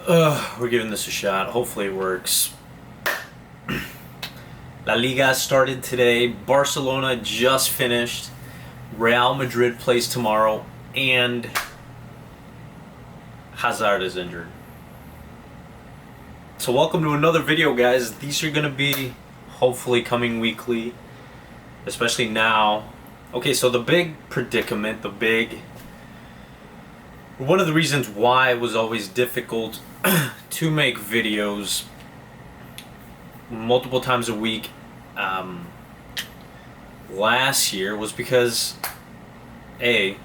We're giving this a shot. Hopefully it works. La Liga started today. Barcelona just finished. Real Madrid plays tomorrow. And Hazard is injured. So welcome to another video, guys. These are going to be hopefully coming weekly. Especially now. Okay, so the big predicament, one of the reasons why it was always difficult to make videos multiple times a week last year was because A,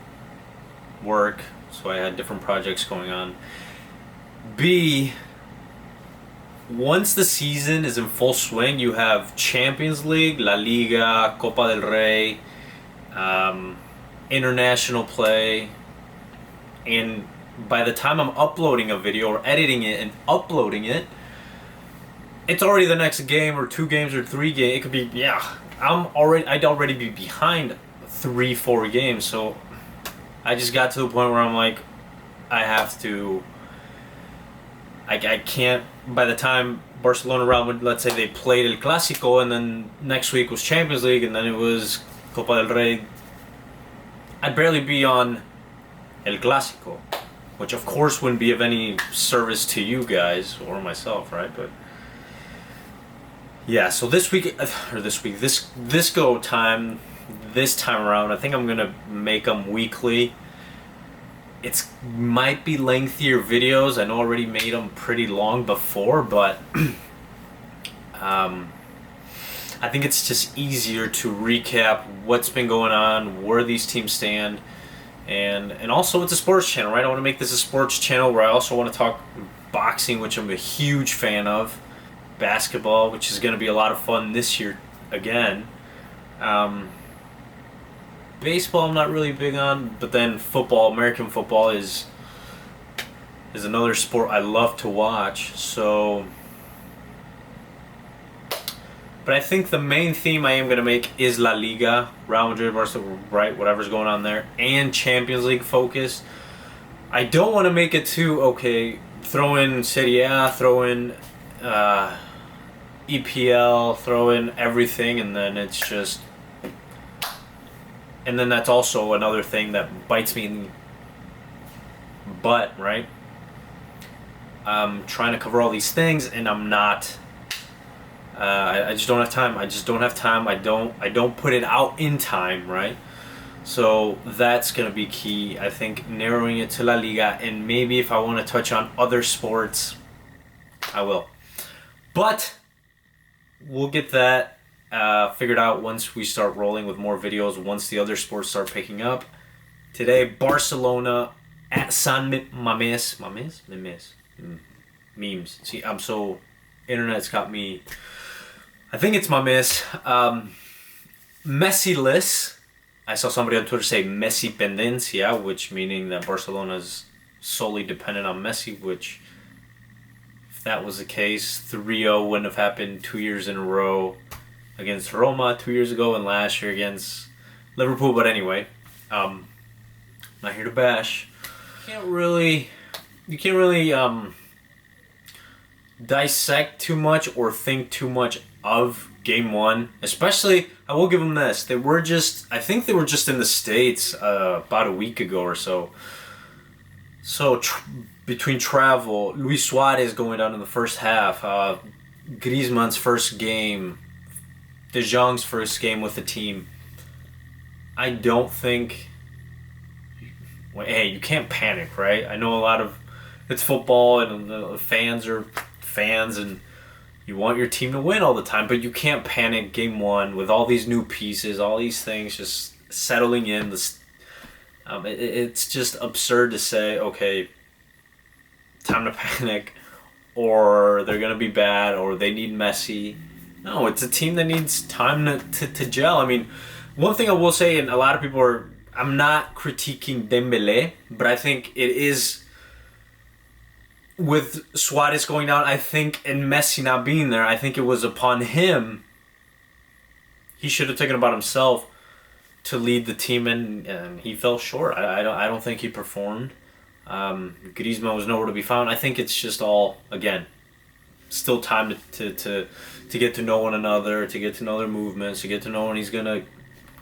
work, so I had different projects going on. B, once the season is in full swing, you have Champions League, La Liga, Copa del Rey, international play, and by the time I'm uploading a video or editing it and uploading it, it's already the next game or 2 games or 3 games. It could be, I'd already be behind 3-4 games. So I just got to the point where I'm like, I can't, by the time Barcelona, Real Madrid, let's say they played El Clásico and then next week was Champions League and then it was Copa del Rey, I'd barely be on El Clásico, which of course wouldn't be of any service to you guys or myself, right? But yeah, so this time around, I think I'm gonna make them weekly. It might be lengthier videos. I know I already made them pretty long before, but I think it's just easier to recap what's been going on, where these teams stand. And also it's a sports channel, right? I want to make this a sports channel where I also want to talk boxing, which I'm a huge fan of, basketball, which is going to be a lot of fun this year again. Baseball I'm not really big on, but then football, American football is another sport I love to watch. So, but I think the main theme I am going to make is La Liga, Real Madrid, Barcelona, right, whatever's going on there, and Champions League focused. I don't want to make it too, okay, throw in Serie A, throw in EPL, throw in everything, and then it's just... And then that's also another thing that bites me in the butt, right? I'm trying to cover all these things, and I'm not... I just don't have time. I don't put it out in time, right? So that's going to be key. I think narrowing it to La Liga, and maybe if I want to touch on other sports, I will. But we'll get that figured out once we start rolling with more videos, once the other sports start picking up. Today, Barcelona at San Mamés. Memes. See, I'm so... Internet's got me... I think it's Mamés. Messi-less. I saw somebody on Twitter say Messi pendencia, which meaning that Barcelona's solely dependent on Messi, which, if that was the case, 3-0 wouldn't have happened 2 years in a row against Roma 2 years ago and last year against Liverpool. But anyway, not here to bash. You can't really dissect too much or think too much of game one. Especially, I will give them this. I think they were just in the States about a week ago or so. So between travel, Luis Suarez going down in the first half, Griezmann's first game, De Jong's first game with the team. I don't think... Well, hey, you can't panic, right? I know a lot of... It's football and the fans are fans and you want your team to win all the time, but you can't panic game one with all these new pieces, all these things just settling in. It's just absurd to say, okay, time to panic, or they're going to be bad, or they need Messi. No, it's a team that needs time to gel. I mean, one thing I will say, and a lot of people are... I'm not critiquing Dembélé, but I think it is... With Suarez going down, I think, and Messi not being there, I think it was upon him. He should have taken it upon himself to lead the team, and he fell short. I don't think he performed. Griezmann was nowhere to be found. I think it's just all, again, still time to get to know one another, to get to know their movements, to get to know when he's gonna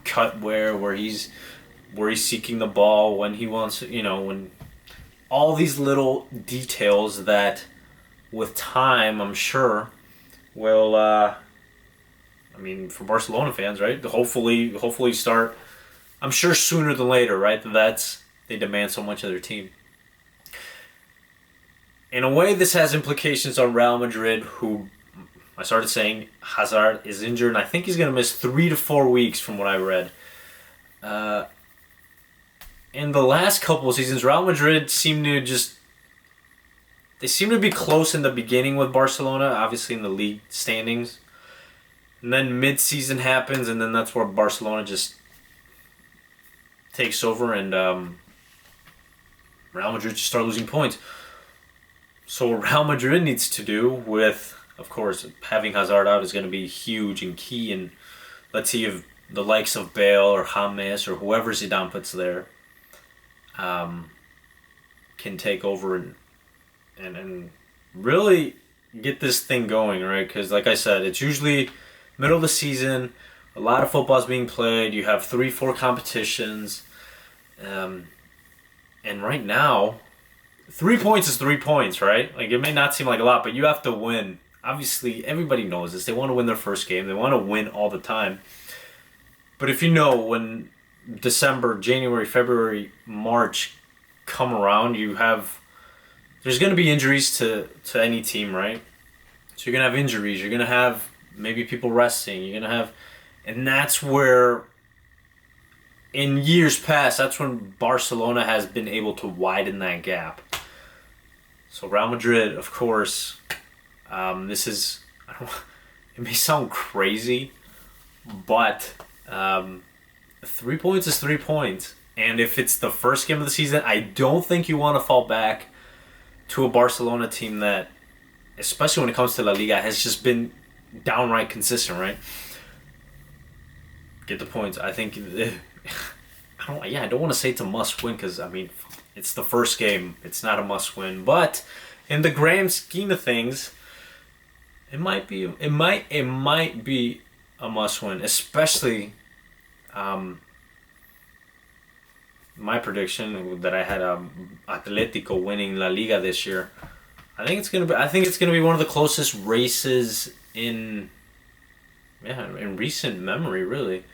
cut where he's seeking the ball, when he wants, when all these little details that with time I'm sure will for Barcelona fans, right? Hopefully start. I'm sure sooner than later, right? They demand so much of their team. In a way, this has implications on Real Madrid, who I started saying Hazard is injured, and I think he's going to miss 3 to 4 weeks from what I read. In the last couple of seasons, Real Madrid seem to be close in the beginning with Barcelona, obviously in the league standings. And then mid-season happens, and then that's where Barcelona just takes over, and Real Madrid just start losing points. So what Real Madrid needs to do with, of course, having Hazard out is going to be huge and key. And let's see if the likes of Bale or James or whoever Zidane puts there can take over and really get this thing going, right? Because like I said, it's usually middle of the season, a lot of football's being played, you have 3-4 competitions, and right now 3 points is 3 points, right? Like, it may not seem like a lot, but you have to win. Obviously, everybody knows this. They want to win their first game. They want to win all the time. But if you know, when December, January, February, March come around, there's going to be injuries to any team, right? So you're going to have injuries. You're going to have maybe people resting. You're going to have... And that's where, in years past, that's when Barcelona has been able to widen that gap. So Real Madrid, of course, it may sound crazy, but 3 points is 3 points. And if it's the first game of the season, I don't think you want to fall back to a Barcelona team that, especially when it comes to La Liga, has just been downright consistent, right? Get the points. I think... I don't want to say it's a must-win because, it's the first game. It's not a must-win. But in the grand scheme of things, it might be a must-win, especially my prediction that I had Atletico winning La Liga this year. I think it's gonna be one of the closest races in recent memory, really.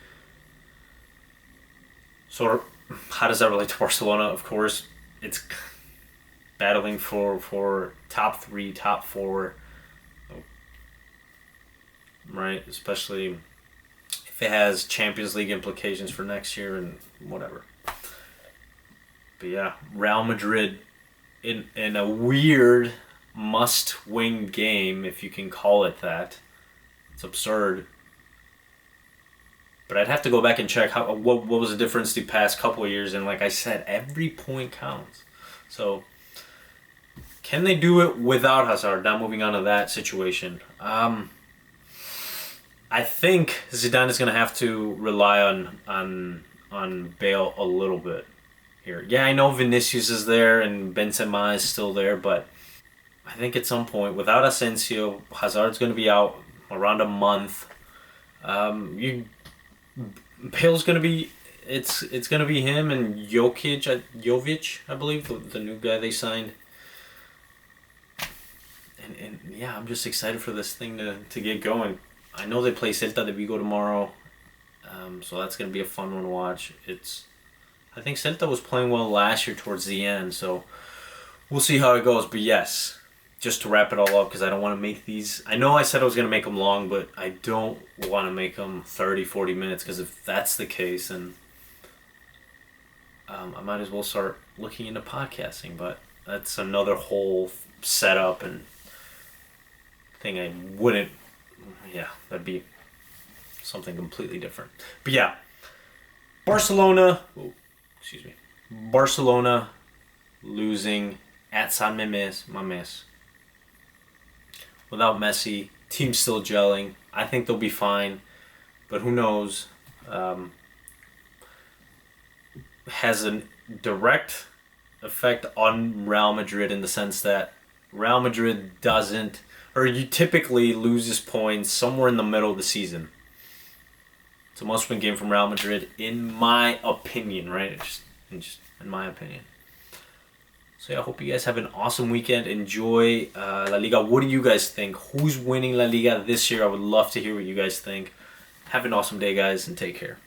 So how does that relate to Barcelona? Of course, it's battling for top 3, top 4, right? Especially if it has Champions League implications for next year and whatever. But yeah, Real Madrid in a weird must-win game, if you can call it that. It's absurd. But I'd have to go back and check what was the difference the past couple of years. And like I said, every point counts. So can they do it without Hazard? Now moving on to that situation. I think Zidane is going to have to rely on Bale a little bit here. Yeah, I know Vinicius is there and Benzema is still there, but I think at some point, without Asensio, Hazard's going to be out around a month. Bale's gonna be it's gonna be him and Jovic, I believe, the new guy they signed. And yeah, I'm just excited for this thing to get going. I know they play Celta de Vigo tomorrow, so that's gonna be a fun one to watch. I think Celta was playing well last year towards the end, so we'll see how it goes. But yes, just to wrap it all up, because I don't want to make these... I know I said I was going to make them long, but I don't want to make them 30, 40 minutes, because if that's the case, then I might as well start looking into podcasting. But that's another whole setup and thing I wouldn't... Yeah, that'd be something completely different. But yeah, Barcelona losing at San Mamés. Without Messi, team's still gelling. I think they'll be fine, but who knows? Has a direct effect on Real Madrid in the sense that Real Madrid doesn't, or you typically loses points somewhere in the middle of the season. It's a must-win game from Real Madrid, in my opinion, right? Just in my opinion. So yeah, I hope you guys have an awesome weekend. Enjoy La Liga. What do you guys think? Who's winning La Liga this year? I would love to hear what you guys think. Have an awesome day, guys, and take care.